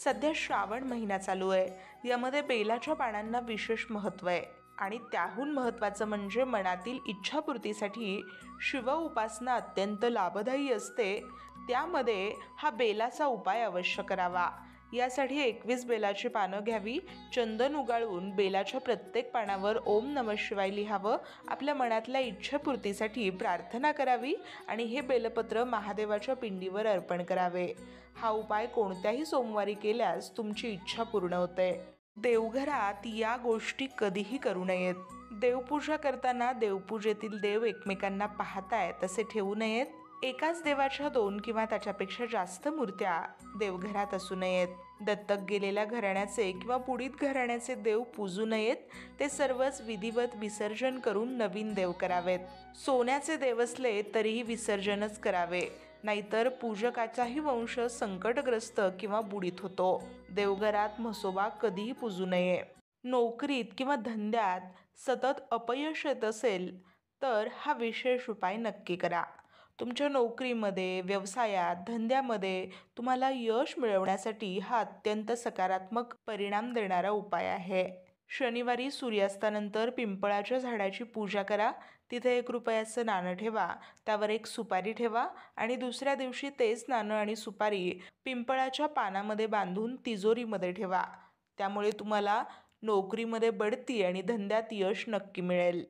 सध्या श्रावण महिना चालू आहे। यामध्ये बेलाच्या पानांना विशेष महत्त्व आहे आणि त्याहून महत्त्वाचं म्हणजे मनातील इच्छापूर्तीसाठी शिव उपासना अत्यंत लाभदायी असते। त्यामध्ये हा बेलाचा उपाय अवश्य करावा। यासाठी 21 बेलाची पानं घ्यावी, चंदन उगाळून बेलाच्या प्रत्येक पानावर ओम नमः शिवाय लिहावं, आपल्या मनातल्या इच्छापूर्तीसाठी प्रार्थना करावी आणि हे बेलपत्र महादेवाच्या पिंडीवर अर्पण करावे। हा उपाय कोणत्याही सोमवारी केल्यास तुमची इच्छा पूर्ण होते। देवघरात या गोष्टी कधीही करू नयेत। देवपूजा करताना देवपूजेतील देव एकमेकांना पाहतायत असे ठेवू नयेत। एकाच देवाच्या 2 किंवा त्याच्यापेक्षा जास्त मूर्त्या देवघरात असू नयेत। दत्तक गेलेल्या घराण्याचे किंवा पुढील घराण्याचे देव पूजू नयेत। ते सर्वच विधिवत विसर्जन करून नवीन देव करावेत। सोन्याचे देव असले तरीही विसर्जनच करावे, नाहीतर पूजकाचाही वंश संकटग्रस्त किंवा बुडीत होतो। देवघरात म्हसोबा कधीही पूजू नये। नोकरीत किंवा धंद्यात सतत अपयश येत असेल तर हा विशेष उपाय नक्की करा। तुमच्या नोकरीमध्ये, व्यवसायात, धंद्यामध्ये तुम्हाला यश मिळवण्यासाठी हा अत्यंत सकारात्मक परिणाम देणारा उपाय आहे। शनिवारी सूर्यास्तानंतर पिंपळाच्या झाडाची पूजा करा। तिथे 1 रुपयाचं नाणं ठेवा, त्यावर 1 सुपारी ठेवा आणि दुसऱ्या दिवशी तेच नाणं आणि सुपारी पिंपळाच्या पानामध्ये बांधून तिजोरीमध्ये ठेवा। त्यामुळे तुम्हाला नोकरीमध्ये बढती आणि धंद्यात यश नक्की मिळेल।